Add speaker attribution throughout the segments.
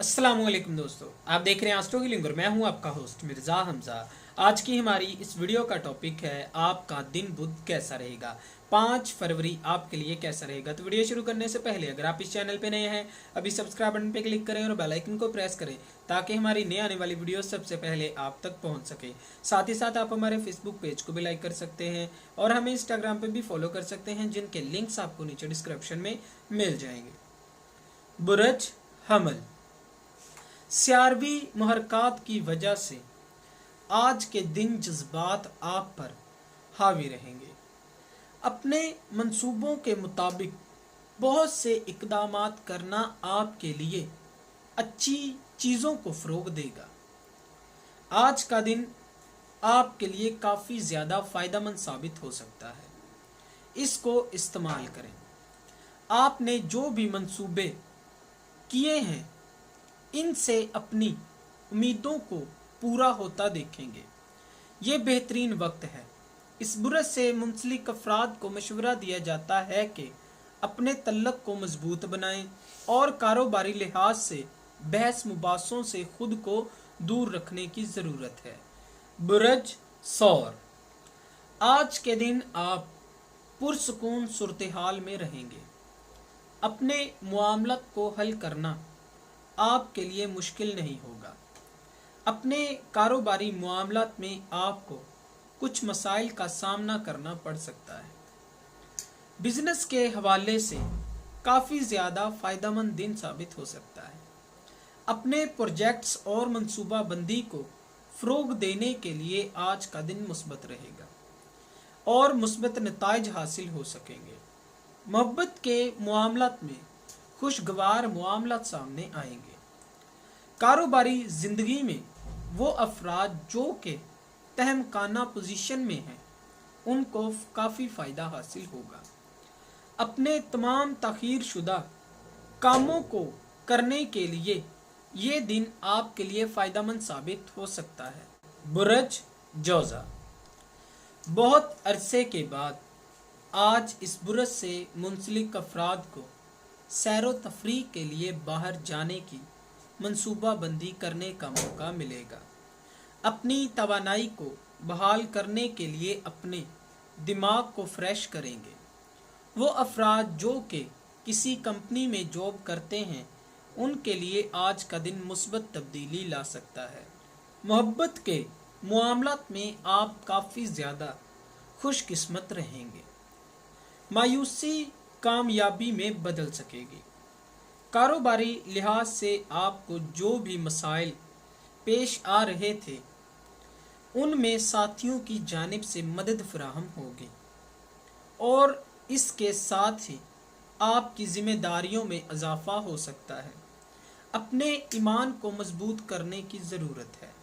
Speaker 1: अस्सलाम वालेकुम दोस्तों, आप देख रहे हैं एस्ट्रो हीलिंग और मैं हूं आपका होस्ट मिर्ज़ा हमजा। आज की हमारी इस वीडियो का टॉपिक है आपका दिन बुध कैसा रहेगा। 5 फरवरी आपके लिए कैसा रहेगा। तो वीडियो शुरू करने से पहले अगर आप इस चैनल पे नए हैं, अभी सब्सक्राइब बटन पे क्लिक करें और बेल आइकन को प्रेस करें ताकि हमारी नई आने वाली वीडियो सबसे पहले आप तक पहुंच सके। साथ ही साथ आप हमारे फेसबुक पेज को भी लाइक कर सकते हैं और हमें इंस्टाग्राम पे भी फॉलो कर सकते हैं, जिनके लिंक्स आपको नीचे डिस्क्रिप्शन में मिल जाएंगे। बुरज हमल, स्यारवी मुहरकात की वजह से आज के दिन जज्बात आप पर हावी रहेंगे। अपने मंसूबों के मुताबिक बहुत से इकदामात करना आपके लिए अच्छी चीज़ों को फ़रोग देगा। आज का दिन आपके लिए काफ़ी ज़्यादा फ़ायदेमंद साबित हो सकता है। इसको इस्तेमाल करें। आपने जो भी मंसूबे किए हैं इनसे अपनी उम्मीदों को पूरा होता देखेंगे। ये बेहतरीन वक्त है। इस बुरस से मुंसलिक अफराद को मशवरा दिया जाता है कि अपने तल्लक को मजबूत बनाएं और कारोबारी लिहाज से बहस मुबासों से खुद को दूर रखने की ज़रूरत है। बुरज सौर, आज के दिन आप पुरसुकून सूरत हाल में रहेंगे। अपने मामलत को हल करना आपके लिए मुश्किल नहीं होगा। अपने कारोबारी मामलात में आपको कुछ मसाइल का सामना करना पड़ सकता है। बिजनेस के हवाले से काफ़ी ज़्यादा फ़ायदेमंद दिन साबित हो सकता है। अपने प्रोजेक्ट्स और मंसूबा बंदी को फ़रोग देने के लिए आज का दिन मुस्बत रहेगा और मुस्बत नताइज हासिल हो सकेंगे। मोहब्बत के मामलात में खुशगवार मामलात सामने आएंगे। कारोबारी जिंदगी में वो अफराद जो के तहमकाना पोजीशन में हैं उनको काफ़ी फ़ायदा हासिल होगा। अपने तमाम ताख़ीर शुदा कामों को करने के लिए ये दिन आपके लिए फ़ायदेमंद साबित हो सकता है। बुरज जौज़ा, बहुत अरसे के बाद आज इस बुरज से मुंसलिक अफराद को सैरो तफरीह के लिए बाहर जाने की मंसूबा बंदी करने का मौका मिलेगा। अपनी तवानाई को बहाल करने के लिए अपने दिमाग को फ्रेश करेंगे। वो अफराद जो कि किसी कंपनी में जॉब करते हैं उनके लिए आज का दिन मुस्बत तब्दीली ला सकता है। मोहब्बत के मामलात में आप काफ़ी ज़्यादा खुशकिस्मत रहेंगे। मायूसी कामयाबी में बदल सकेगी। कारोबारी लिहाज से आपको जो भी मसाइल पेश आ रहे थे उनमें साथियों की जानिब से मदद फराहम होगी और इसके साथ ही आपकी जिम्मेदारियों में इजाफा हो सकता है। अपने ईमान को मजबूत करने की ज़रूरत है।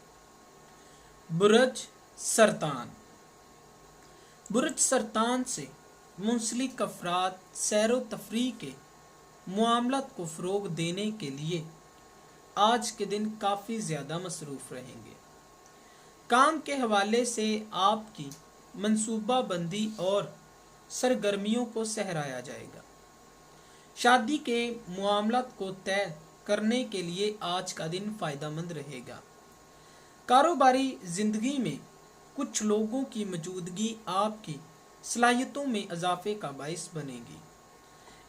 Speaker 1: बुरज सरतान, बुरज सरतान से मुंसलिक अफराद सैरो तफरीह के मामलात को फ़रोग देने के लिए आज के दिन काफ़ी ज़्यादा मसरूफ़ रहेंगे। काम के हवाले से आपकी मंसूबा बंदी और सरगर्मियों को सहराया जाएगा। शादी के मामलात को तय करने के लिए आज का दिन फ़ायदेमंद रहेगा। कारोबारी ज़िंदगी में कुछ लोगों की मौजूदगी आपकी सलाहियतों में इजाफे का बाइस बनेगी।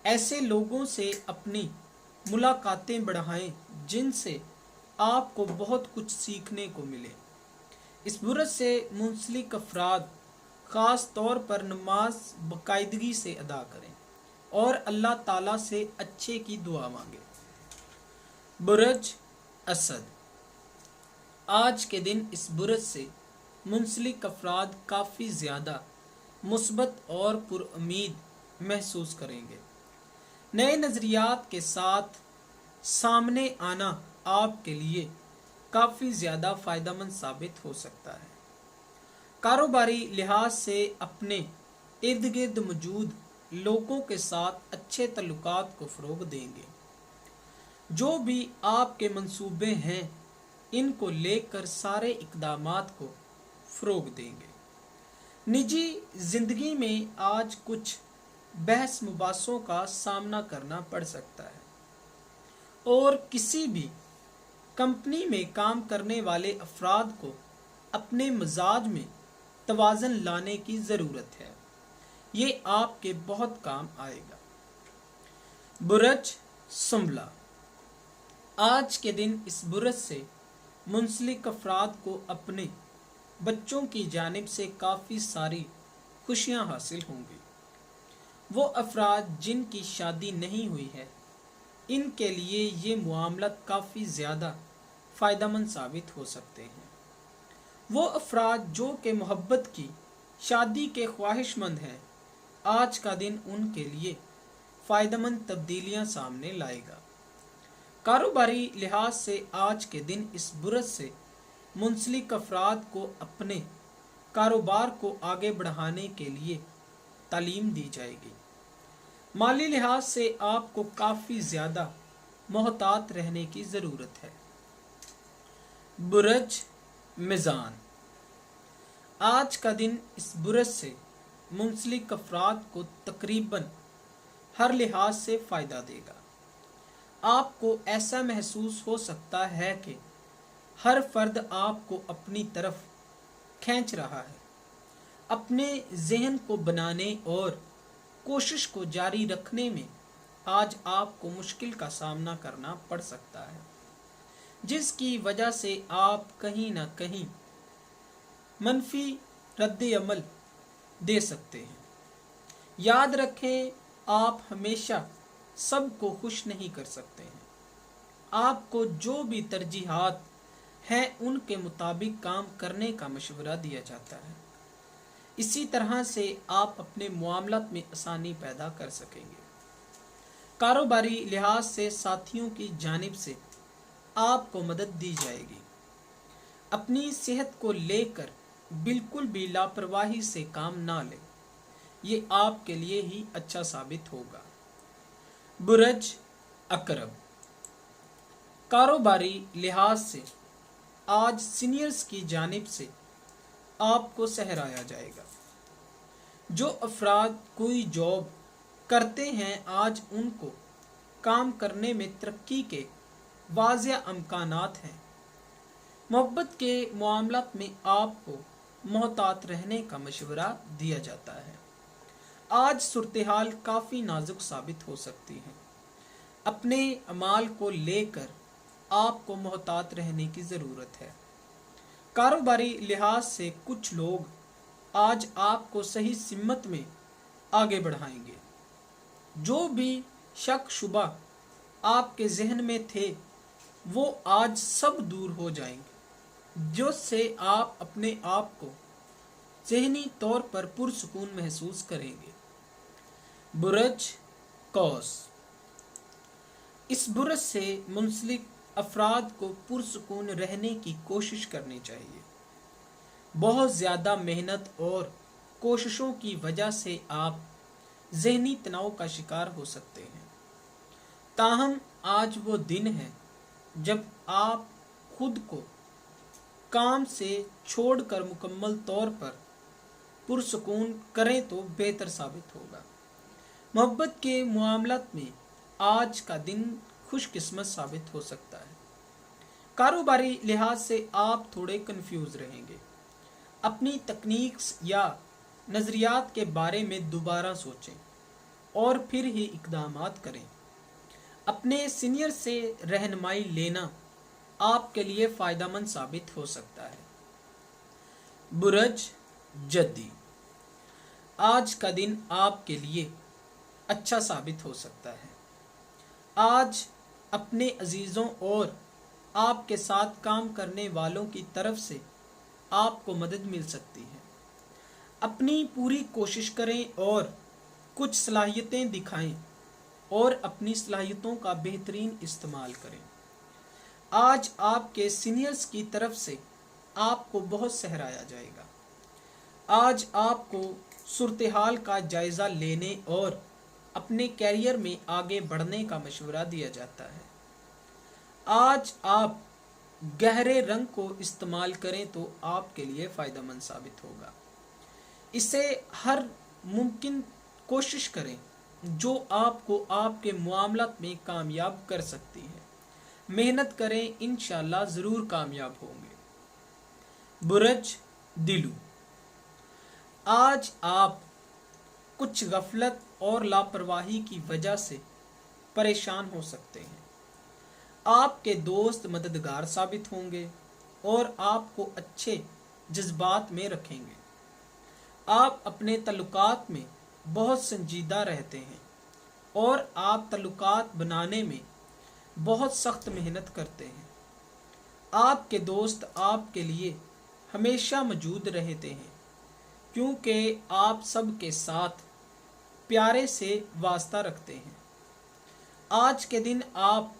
Speaker 1: ऐसे लोगों से अपनी मुलाकातें बढ़ाएं जिनसे आपको बहुत कुछ सीखने को मिले। इस बुरज से मुंसलिक अफराद ख़ास तौर पर नमाज बाकायदगी से अदा करें और अल्लाह ताला से अच्छे की दुआ मांगे। बुरज असद, आज के दिन इस बुरज से मुंसलिक अफराद काफ़ी ज़्यादा मुस्बत और पुरुम्मीद महसूस करेंगे। नए नज़रियात के साथ सामने आना आपके लिए काफ़ी ज़्यादा फ़ायदेमंद साबित हो सकता है। कारोबारी लिहाज से अपने इर्द गिर्द मौजूद लोगों के साथ अच्छे तल्लुकात को फ़रोग देंगे। जो भी आपके मंसूबे हैं इनको लेकर सारे इक़दामात को फ़रोग देंगे। निजी ज़िंदगी में आज कुछ बहस मुबासों का सामना करना पड़ सकता है और किसी भी कंपनी में काम करने वाले अफराद को अपने मिजाज में तवाज़ुन लाने की ज़रूरत है। ये आपके बहुत काम आएगा। बुरज सुम्बला, आज के दिन इस बुरज से मुंसलिक अफराद को अपने बच्चों की जानिब से काफ़ी सारी खुशियाँ हासिल होंगी। वो अफराद जिनकी शादी नहीं हुई है, इनके लिए ये मामला काफ़ी ज़्यादा फ़ायदेमंद साबित हो सकते हैं। वो अफराद जो कि मोहब्बत की शादी के ख्वाहिशमंद हैं, आज का दिन उनके लिए फ़ायदेमंद तब्दीलियाँ सामने लाएगा। कारोबारी लिहाज से आज के दिन इस बुरज से मुंसलिक अफराद को अपने कारोबार को आगे बढ़ाने के लिए तालीम दी जाएगी। माली लिहाज से आपको काफ़ी ज़्यादा मोहतात रहने की ज़रूरत है। बुरज मिज़ान, आज का दिन इस बुरज से मुंसलिक अफराद को तकरीबन हर लिहाज से फ़ायदा देगा। आपको ऐसा महसूस हो सकता है कि हर फर्द आपको अपनी तरफ खींच रहा है। अपने जहन को बनाने और कोशिश को जारी रखने में आज आपको मुश्किल का सामना करना पड़ सकता है, जिसकी वजह से आप कहीं ना कहीं मनफी रद्द अमल दे सकते हैं। याद रखें, आप हमेशा सबको खुश नहीं कर सकते हैं। आपको जो भी तरजीहात हैं उनके मुताबिक काम करने का मशवरा दिया जाता है। इसी तरह से आप अपने मामलात में आसानी पैदा कर सकेंगे। कारोबारी लिहाज से साथियों की जानिब से आपको मदद दी जाएगी। अपनी सेहत को लेकर बिल्कुल भी लापरवाही से काम ना लें, ये आपके लिए ही अच्छा साबित होगा। बुरज अकरब, कारोबारी लिहाज से आज सीनियर्स की जानिब से आपको सहराया जाएगा। जो अफराद कोई जॉब करते हैं, आज उनको काम करने में तरक्की के वाज़िया अमकानात हैं। मोहब्बत के मामलात में आपको मोहतात रहने का मशवरा दिया जाता है। आज सूरत-ए-हाल काफ़ी नाजुक साबित हो सकती है। अपने अमाल को लेकर आपको मोहतात रहने की ज़रूरत है। कारोबारी लिहाज से कुछ लोग आज आपको सही सिमत में आगे बढ़ाएंगे। जो भी शक शुबा आपके जहन में थे, वो आज सब दूर हो जाएंगे, जिससे आप अपने आप को ज़हनी तौर पर पुरसुकून महसूस करेंगे। बुरज कौस, इस बुरज से मुंसलिक अफराद को पुरसुकून रहने की कोशिश करनी चाहिए। बहुत ज़्यादा मेहनत और कोशिशों की वजह से आप ज़हनी तनाव का शिकार हो सकते हैं। ताहम आज वो दिन है जब आप खुद को काम से छोड़कर मुकम्मल तौर पर पुरसुकून करें तो बेहतर साबित होगा। मोहब्बत के मामलात में आज का दिन खुशकिस्मत साबित हो सकता है। कारोबारी लिहाज से आप थोड़े कंफ्यूज रहेंगे। अपनी तकनीक्स या नज़रियात के बारे में दोबारा सोचें और फिर ही इक़दामात करें। अपने सीनियर से रहनुमाई लेना आपके लिए फ़ायदेमंद साबित हो सकता है। बुरज जद्दी, आज का दिन आपके लिए अच्छा साबित हो सकता है। आज अपने अजीज़ों और आपके साथ काम करने वालों की तरफ से आपको मदद मिल सकती है। अपनी पूरी कोशिश करें और कुछ सलाहियतें दिखाएं और अपनी सलाहियतों का बेहतरीन इस्तेमाल करें। आज आपके सीनियर्स की तरफ से आपको बहुत सहराया जाएगा। आज आपको सूरत-ए-हाल का जायज़ा लेने और अपने कैरियर में आगे बढ़ने का मशवरा दिया जाता है। आज आप गहरे रंग को इस्तेमाल करें तो आपके लिए फ़ायदेमंद साबित होगा। इसे हर मुमकिन कोशिश करें जो आपको आपके मामलात में कामयाब कर सकती है। मेहनत करें, इंशाल्लाह ज़रूर कामयाब होंगे। बुरज दिलू, आज आप कुछ गफलत और लापरवाही की वजह से परेशान हो सकते हैं। आपके दोस्त मददगार साबित होंगे और आपको अच्छे जज्बात में रखेंगे। आप अपने तल्लुकात में बहुत संजीदा रहते हैं और आप तल्लुकात बनाने में बहुत सख्त मेहनत करते हैं। आपके दोस्त आपके लिए हमेशा मौजूद रहते हैं क्योंकि आप सबके साथ प्यारे से वास्ता रखते हैं। आज के दिन आप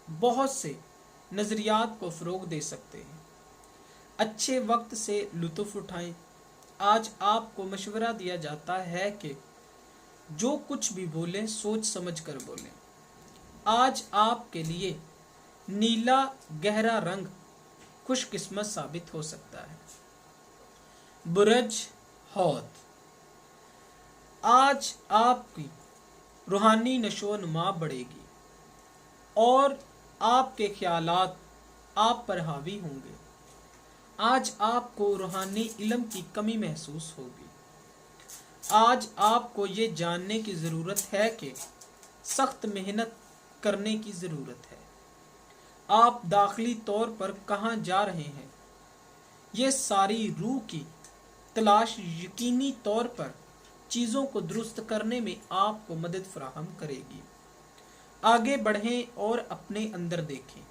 Speaker 1: बहुत से नज़रियात को फ़रोग दे सकते हैं। अच्छे वक्त से लुत्फ़ उठाएं। आज आपको मशवरा दिया जाता है कि जो कुछ भी बोलें सोच समझ कर बोलें। आज आपके लिए नीला गहरा रंग खुशकिस्मत साबित हो सकता है। बुरज हौत, आज आपकी रूहानी नशोनुमा बढ़ेगी और आपके ख्यालात आप पर हावी होंगे। आज आपको रूहानी इल्म की कमी महसूस होगी। आज आपको ये जानने की ज़रूरत है कि सख्त मेहनत करने की ज़रूरत है। आप दाखिली तौर पर कहाँ जा रहे हैं, ये सारी रूह की तलाश यकीनी तौर पर चीज़ों को दुरुस्त करने में आपको मदद फराहम करेगी। आगे बढ़ें और अपने अंदर देखें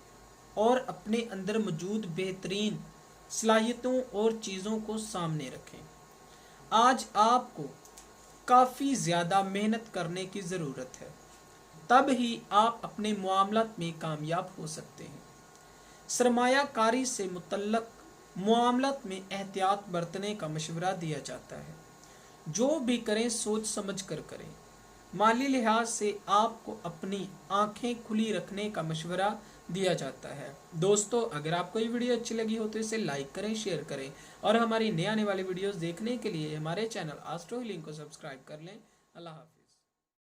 Speaker 1: और अपने अंदर मौजूद बेहतरीन सलाहियतों और चीज़ों को सामने रखें। आज आपको काफ़ी ज़्यादा मेहनत करने की ज़रूरत है, तब ही आप अपने मामलात में कामयाब हो सकते हैं। सरमायाकारी से मुतल्लक मामलात में एहतियात बरतने का मशवरा दिया जाता है। जो भी करें सोच समझ कर करें। माली लिहाज से आपको अपनी आंखें खुली रखने का मशवरा दिया जाता है। दोस्तों, अगर आपको ये वीडियो अच्छी लगी हो तो इसे लाइक करें, शेयर करें और हमारी नए आने वाली वीडियोस देखने के लिए हमारे चैनल एस्ट्रो हीलिंग को सब्सक्राइब कर लें। अल्लाह हाफ़िज़।